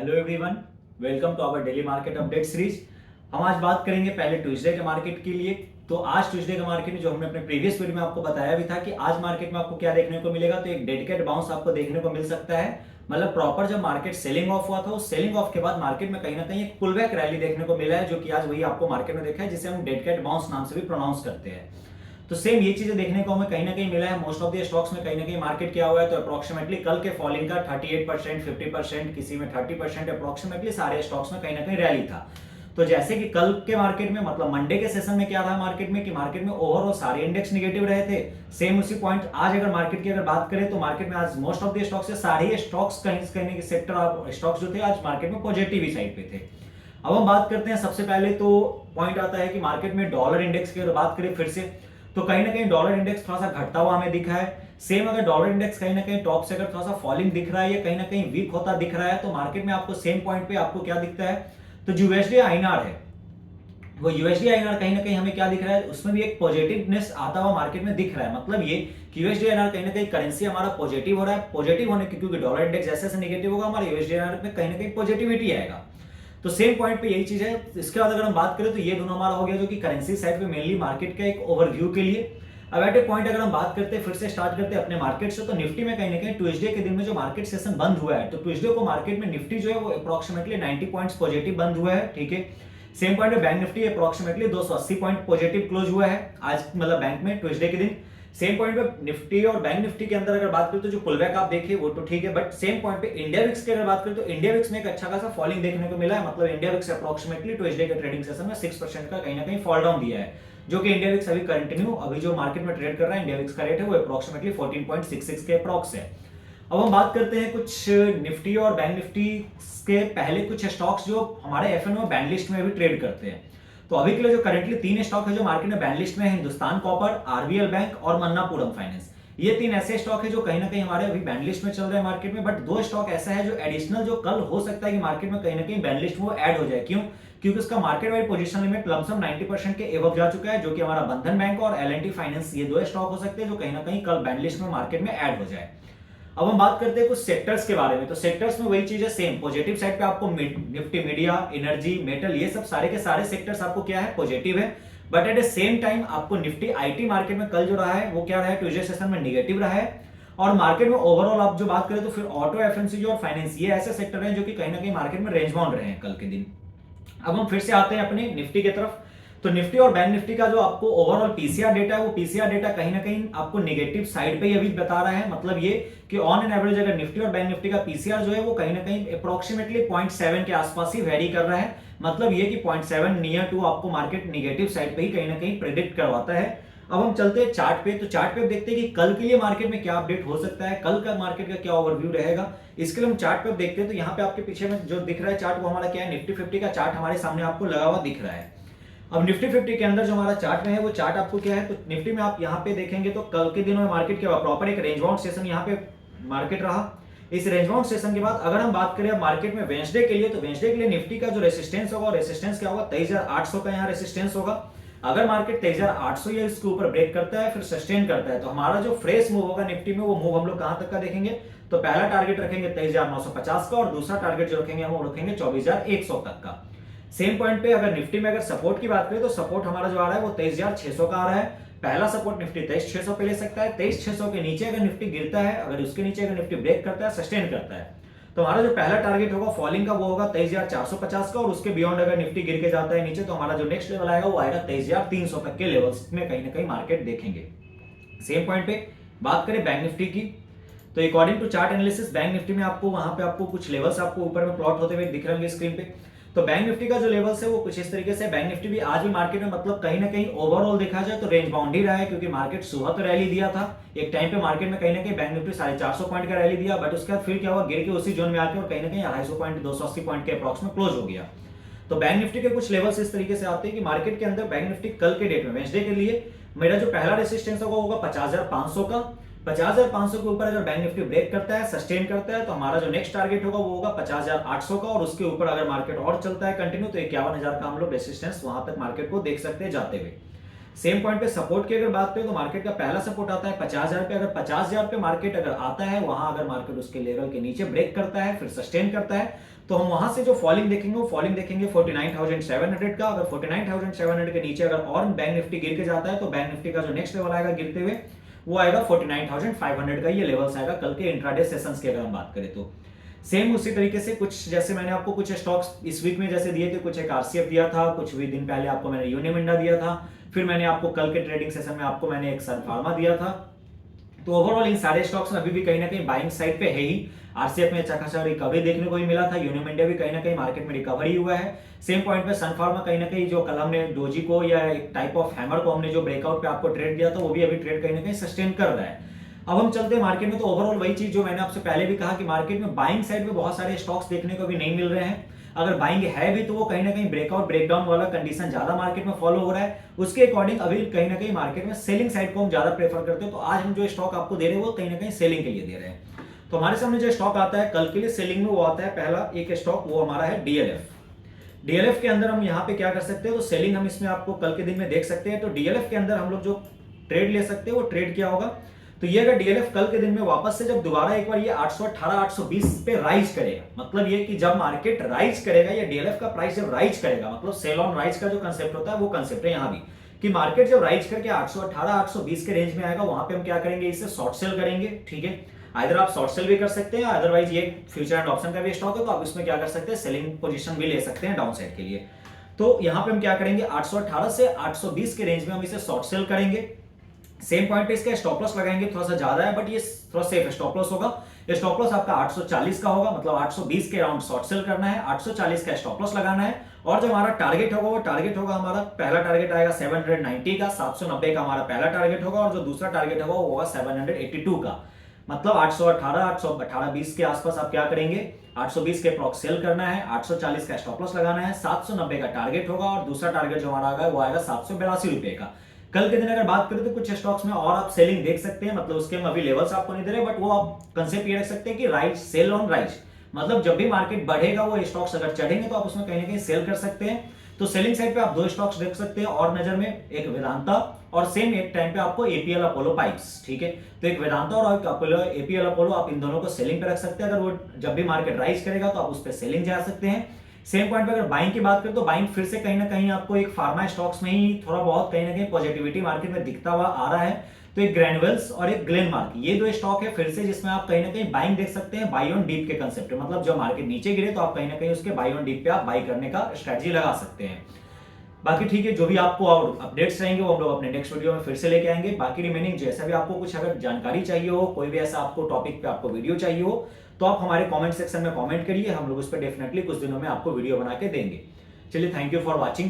Hello everyone, welcome to our daily market update series. हम आज बात करेंगे पहले ट्यूसडे के मार्केट के लिए। तो आज ट्यूसडे के मार्केट में जो हमने अपने प्रीवियस वीडियो में आपको बताया भी था कि आज मार्केट में आपको क्या देखने को मिलेगा, तो एक डेडिकेट बाउंस आपको देखने को मिल सकता है। मतलब प्रॉपर जब मार्केट सेलिंग ऑफ हुआ था, उस सेलिंग ऑफ के बाद मार्केट में कहीं ना कहीं एक पुल बैक रैली देखने को मिला है, जो कि आज वही आपको मार्केट में देखा है, जिसे हम डेडिकेट बाउंस नाम से भी प्रोनाउंस करते हैं। तो सेम ये चीजें देखने को हमें कहीं ना कहीं मिला है। मोस्ट ऑफ द स्टॉक्स में कहीं ना कहीं मार्केट क्या हुआ है, तो अप्रोक्सीमेटली कल के फॉलिंग का 38%, 50%, किसी में 30% अप्रोक्सीमेटली सारे स्टॉक्स में कहीं ना कहीं रैली था। तो जैसे कि कल के मार्केट में मतलब मंडे के सेशन में क्या रहा मार्केट में कि मार्केट में ओवरऑल सारे इंडेक्स निगेटिव रहे थे। सेम उसी पॉइंट आज अगर मार्केट की अगर बात करें तो मार्केट में आज मोस्ट ऑफ द स्टॉक्स से सारे स्टॉक्स कहीं सेक्टर स्टॉक्स जो थे आज मार्केट में पॉजिटिव ही साइड पे थे। अब हम बात करते हैं, सबसे पहले तो पॉइंट आता है कि मार्केट में डॉलर इंडेक्स की अगर बात करें फिर से, तो कहीं ना कहीं डॉलर इंडेक्स थोड़ा सा घटता हुआ हमें दिखा है। सेम अगर डॉलर इंडेक्स कहीं ना कहीं टॉप से अगर थोड़ा सा फॉलिंग दिख रहा है या कहीं ना कहीं वीक होता दिख रहा है, तो मार्केट में आपको सेम पॉइंट पे आपको क्या दिखता है, तो जो यूएसडी आईएनआर है, वो यूएसडी आईएनआर कहीं ना कहीं हमें क्या दिख रहा है, उसमें भी एक पॉजिटिवनेस आता हुआ मार्केट में दिख रहा है। मतलब ये कि यूएसडी आईएनआर कहीं ना कहीं करेंसी हमारा पॉजिटिव हो रहा है। पॉजिटिव होने के क्योंकि डॉलर इंडेक्स जैसे जैसे नेगेटिव होगा, हमारे यूएसडी आईएनआर में कहीं ना कहीं पॉजिटिविटी आएगा। तो सेम पॉइंट पे यही चीज है। इसके बाद अगर हम बात करें तो ये दोनों हमारा हो गया जो कि करेंसी साइड पे मेनली मार्केट का एक ओवरव्यू के लिए। अब एट ए पॉइंट अगर हम बात करते हैं, फिर से स्टार्ट करते हैं अपने मार्केट से, तो निफ्टी में कहीं ना कहीं ट्यूसडे के दिन में जो मार्केट सेशन बंद हुआ है, तो ट्यूसडे को मार्केट में निफ्टी जो है वो अप्रोक्सीमेटली 90 पॉइंट्स पॉजिटिव बंद हुआ है। ठीक है, सेम पॉइंट पे bank Nifty approximately 280 point positive close हुआ है आज, मतलब बैंक में ट्यूसडे के दिन। सेम पॉइंट पे निफ्टी और बैंक निफ्टी के अंदर अगर बात करें तो जो पुलबैक आप देखिए वो तो ठीक है, बट सेम पॉइंट पे इंडिया विक्स की अगर बात करें तो इंडिया विक्स में एक अच्छा खासा फॉलिंग देखने को मिला है। मतलब इंडिया विक्स अप्रोक्सीमेटली ट्यूसडे के ट्रेडिंग सेशन में 6% का कहीं ना कहीं फॉल डाउन दिया है, जो कि इंडिया विक्स अभी कंटिन्यू अभी जो मार्केट में ट्रेड कर रहा है, इंडिया विक्स का रेट है वो अप्रोक्सीमेटली 14.66 के अप्रॉक्स है। अब हम बात करते हैं कुछ निफ्टी और बैंक निफ्टी के पहले कुछ स्टॉक्स जो हमारे एफएनओ बैंड लिस्ट में भी ट्रेड करते हैं। तो अभी के लिए जो करेंटली 3 स्टॉक है जो मार्केट में बैंड लिस्ट में है, हिंदुस्तान कॉपर, आरबीएल बैंक और मन्नापुरम फाइनेंस। ये 3 ऐसे स्टॉक है जो कहीं ना कहीं हमारे अभी बैंड लिस्ट में चल रहे हैं मार्केट में। बट 2 स्टॉक ऐसा है जो एडिशनल जो कल हो सकता है कि मार्केट में कहीं ना कहीं बैंड लिस्ट में वो ऐड हो जाए। क्यों? क्योंकि उसका market wide position limit lump sum 90% के एबव जा चुका है, जो कि हमारा बंधन बैंक और एल फाइनेंस, ये 2 स्टॉक हो सकते हैं जो कहीं ना कहीं कल बैंड लिस्ट में मार्केट में ऐड हो जाए। अब हम बात करते हैं कुछ सेक्टर्स के बारे में। तो सेक्टर्स में वही चीज है, सेम पॉजिटिव साइड पे आपको निफ्टी, मीडिया, एनर्जी, मेटल, ये सब सारे के सारे सेक्टर्स आपको क्या है, पॉजिटिव है। But at the same time आपको निफ्टी आईटी मार्केट में कल जो रहा है वो क्या रहा है, ट्यूसडे सेशन में निगेटिव रहा है। और मार्केट में ओवरऑल आप जो बात करें तो फिर ऑटो, एफएमसीजी और फाइनेंस, ये ऐसे सेक्टर हैं जो कि कहीं ना कहीं मार्केट में रेंज बाउंड रहे हैं कल के दिन। अब हम फिर से आते हैं अपने निफ्टी की तरफ। तो निफ्टी और बैंक निफ्टी का जो आपको ओवरऑल पीसीआर डेटा है, वो पीसीआर डेटा कहीं ना कहीं आपको नेगेटिव साइड पे ही अभी बता रहा है। मतलब ये कि ऑन एन एवरेज अगर निफ्टी और बैंक निफ्टी का पीसीआर जो है वो कहीं ना कहीं अप्रोक्सीमेटली 0.7 के आसपास ही वेरी कर रहा है। मतलब ये कि 0.7 नियर टू आपको मार्केट नेगेटिव साइड पे ही कहीं ना कहीं प्रेडिक्ट करवाता है। अब हम चलते हैं चार्ट पे। तो चार्ट पे देखते हैं कि कल के लिए मार्केट में क्या अपडेट हो सकता है, कल का मार्केट का क्या ओवरव्यू रहेगा। इसके लिए हम चार्ट पे देखते हैं। तो यहाँ पे आपके पीछे में जो दिख रहा है चार्ट, वो हमारा क्या है, निफ्टी 50 का चार्ट हमारे सामने आपको लगा हुआ दिख रहा है। अब निफ्टी 50 के अंदर जो हमारा चार्ट में है वो चार्ट आपको क्या है, तो निफ्टी में आप यहाँ पे देखेंगे तो कल के दिनों में मार्केट क्या हुआ, प्रॉपर एक रेंज बाउंड सेशन यहाँ पे मार्केट रहा। इस रेंज बाउंड सेशन के बाद अगर हम बात करें मार्केट में वेंसडे के लिए, तो वेंसडे के लिए निफ्टी का जो रेसिस्टेंस होगा, रेसिस्टेंस क्या होगा, 23,800 का यहाँ रेसिस्टेंस होगा। अगर मार्केट 23,800 या इसके ऊपर ब्रेक करता है, फिर सस्टेन करता है, तो हमारा जो फ्रेश मूव होगा निफ्टी में, वो मूव हम लोग कहां तक का देखेंगे, तो पहला टारगेट रखेंगे 23,950 का और दूसरा टारगेट जो रखेंगे हम रखेंगे 24,100 तक का। सेम पॉइंट पे अगर निफ्टी में अगर सपोर्ट की बात करें तो सपोर्ट हमारा जो आ रहा है वो 23,600 का आ रहा है। पहला सपोर्ट निफ्टी 23,600 पे ले सकता है। 23,600 के नीचे अगर निफ्टी गिरता है, अगर उसके नीचे अगर निफ्टी ब्रेक करता है, सस्टेन करता है, तो हमारा जो पहला टारगेट होगा फॉलिंग का वो होगा 23,450 का। और उसके बियॉन्ड अगर निफ्टी गिर के जाता है नीचे, तो हमारा जो नेक्स्ट लेवल आएगा वो आएगा 23,300 तक के लेवल्स में कहीं ना कहीं मार्केट देखेंगे। सेम पॉइंट पे बात करें बैंक निफ्टी की, तो according to chart analysis bank Nifty में आपको वहां पे आपको कुछ लेवल्स आपको ऊपर में प्लॉट होते हुए दिख रहे होंगे स्क्रीन पे। तो बैंक निफ्टी का जो लेवल्स है वो कुछ इस तरीके से। बैंक निफ्टी भी आज भी मार्केट में मतलब कहीं ना कहीं ओवरऑल देखा जाए तो रेंज बाउंड ही रहा है, क्योंकि मार्केट सुबह तो रैली दिया था एक टाइम पे मार्केट में कहीं ना कहीं बैंक निफ्टी 450 पॉइंट का रैली दिया, बट उसके बाद फिर क्या हुआ, गिर के उसी जोन में आके और कहीं ना कहीं 250 पॉइंट 280 पॉइंट के अप्रॉक्स में क्लोज हो गया। तो बैंक निफ्टी के कुछ लेवल्स इस तरीके से आते हैं कि मार्केट के अंदर बैंक निफ्टी कल के डेट में वेंसडे के लिए मेरा जो पहला रेसिस्टेंस होगा 50,500 का। 50,500 के ऊपर अगर बैंक निफ्टी ब्रेक करता है, सस्टेन करता है, तो हमारा जो नेक्स्ट टारगेट होगा वो होगा 50,800 का। और उसके ऊपर अगर मार्केट और चलता है कंटिन्यू, तो 51,000 का हम लोग रेसिस्टेंस वहां तक मार्केट को देख सकते हैं जाते हुए। सेम पॉइंट पे सपोर्ट की अगर बात करें तो मार्केट का पहला सपोर्ट आता है 50,000 पे। अगर 50,000 पे मार्केट अगर आता है, वहां अगर मार्केट उसके लेवल के नीचे ब्रेक करता है, फिर सस्टेन करता है, तो हम वहां से जो फॉलिंग देखेंगे वो फॉलिंग देखेंगे 49,700 का। अगर 49,700 के नीचे अगर और बैंक निफ्टी गिर के जाता है तो बैंक निफ्टी का जो नेक्स्ट लेवल आएगा गिरते हुए वो आएगा 49,500 का। ये लेवल्स आएगा कल के इंट्राडे सेशंस की अगर हम बात करें तो। सेम उसी तरीके से कुछ जैसे मैंने आपको कुछ स्टॉक्स इस वीक में जैसे दिए थे, कुछ एक आरसीएफ दिया था, कुछ भी दिन पहले आपको मैंने यूनियन इंडिया दिया था, फिर मैंने आपको कल के ट्रेडिंग सेशन में आपको मैंने एक सन फार्मा दिया था। तो ओवरऑल इन सारे स्टॉक्स में अभी भी कहीं ना कहीं बाइंग साइड पे है ही। आरसीएफ में अच्छा खासा रिकवरी देखने को भी मिला था, यूनियन इंडिया भी कहीं ना कहीं मार्केट में रिकवरी हुआ है। सेम पॉइंट पे सन फार्मा कहीं ना कहीं जो कल हमने डोजी को या एक टाइप ऑफ हैमर को हमने जो ब्रेकआउट पे आपको ट्रेड दिया था वो भी अभी ट्रेड कहीं ना कहीं सस्टेन कर रहा है। अब हम चलते हैं मार्केट में। तो ओवरऑल वही चीज जो मैंने आपसे पहले भी कहा कि मार्केट में बाइंग साइड में बहुत सारे स्टॉक्स देखने को भी नहीं मिल रहे हैं। अगर बाइंग है भी तो वो कहीं ना कहीं ब्रेकआउट ब्रेकडाउन वाला कंडीशन ज्यादा मार्केट में फॉलो हो रहा है। उसके अकॉर्डिंग अभी कहीं ना कहीं मार्केट में सेलिंग साइड को हम ज्यादा प्रेफर करते हैं। तो आज हम जो स्टॉक आपको दे रहे हैं वो कहीं ना कहीं सेलिंग के लिए दे रहे हैं। तो हमारे सामने जो स्टॉक आता है कल के लिए सेलिंग में, वो आता है पहला एक स्टॉक, वो हमारा है डीएलएफ। डीएलएफ के अंदर हम यहाँ पे क्या कर सकते हैं, तो सेलिंग हम इसमें आपको कल के दिन में देख सकते हैं। तो डीएलएफ के अंदर हम लोग जो ट्रेड ले सकते हैं वो ट्रेड क्या होगा, तो ये अगर डीएलएफ कल के दिन में वापस से जब दोबारा एक बार ये 818 820 पे राइज करेगा, मतलब ये कि जब मार्केट राइज करेगा या डीएलएफ का प्राइस जब राइज करेगा, मतलब सेल ऑन राइज का जो कंसेप्ट होता है वो कंसेप्ट है यहाँ भी, कि मार्केट जब राइज करके 818 820 के रेंज में आएगा वहां पे हम क्या करेंगे, इसे शॉर्ट सेल करेंगे। ठीक है, इधर आप शॉर्ट सेल भी कर सकते हैं, अदरवाइज ये फ्यूचर एंड ऑप्शन का भी स्टॉक है तो आप इसमें क्या कर सकते हैं, सेलिंग पोजीशन भी ले सकते हैं डाउन साइड के लिए। तो यहाँ पे हम क्या करेंगे, 818 से 820 के रेंज में हम इसे शॉर्ट सेल करेंगे। सेम पॉइंट पे इसका स्टॉप लॉस लगाएंगे, थोड़ा सा ज्यादा है बट ये थोड़ा सेफ स्टॉप लॉस होगा। स्टॉप लॉस आपका 840 का होगा, मतलब 820 के राउंड शॉर्ट सेल करना है, 840 का स्टॉप लॉस लगाना है। और जो हमारा टारगेट होगा वो टारगेट होगा हमारा, पहला टारगेट आएगा 790 का, 790 का हमारा पहला टारगेट होगा, और जो दूसरा टारगेट होगा वो होगा 782 का। मतलब 818 818 20 के आसपास आप क्या करेंगे, 820 के प्रॉक्स सेल करना है, 840 का स्टॉप लॉस लगाना है, 790 का टारगेट होगा, और दूसरा टारगेट जो हमारा आएगा वो आएगा 782 रुपए का। कल के दिन अगर बात करें तो कुछ स्टॉक्स में और आप सेलिंग देख सकते हैं, मतलब उसके हम अभी लेवल्स आपको नहीं दे रहे, बट वो आप कंसेप्ट ये रख सकते हैं कि राइज सेल ऑन राइज, मतलब जब भी मार्केट बढ़ेगा वो स्टॉक्स अगर चढ़ेंगे तो आप उसमें कहीं ना कहीं सेल कर सकते हैं। तो सेलिंग साइड पे आप दो स्टॉक्स देख सकते हैं और नजर में, एक वेदांता और सेम एक टाइम पे आपको एपीएल अपोलो पाइप्स। ठीक है, तो एक वेदांता और अपोलो एपीएल अपोलो, आप इन दोनों को सेलिंग पे रख सकते हैं। अगर वो जब भी मार्केट राइज करेगा तो आप उस पर सेलिंग जा सकते हैं। सेम पॉइंट पे अगर बाइंग की बात करें तो बाइंग फिर से कहीं ना कहीं आपको एक फार्मा स्टॉक्स में ही थोड़ा बहुत कहीं ना कहीं पॉजिटिविटी मार्केट में दिखता हुआ आ रहा है। तो एक ग्रैनुअल्स और एक ग्लेनमार्क, ये दो स्टॉक है फिर से जिसमें आप कहीं ना कहीं बाइंग देख सकते हैं, बाई ऑन डीप के कंसेप्ट, मतलब जब मार्केट नीचे गिरे तो आप कहीं ना कहीं उसके बाई ऑन डीप पे आप बाई करने का स्ट्रेटजी लगा सकते हैं। बाकी ठीक है, जो भी आपको और अपडेट्स रहेंगे वो हम लोग अपने नेक्स्ट वीडियो में फिर से लेके आएंगे। बाकी रिमेनिंग जैसा भी आपको कुछ अगर जानकारी चाहिए हो, कोई भी ऐसा आपको टॉपिक पे आपको वीडियो चाहिए हो, तो आप हमारे कमेंट सेक्शन में कमेंट करिए, हम लोग उस पर डेफिनेटली कुछ दिनों में आपको वीडियो बना के देंगे। चलिए, थैंक यू फॉर वॉचिंग।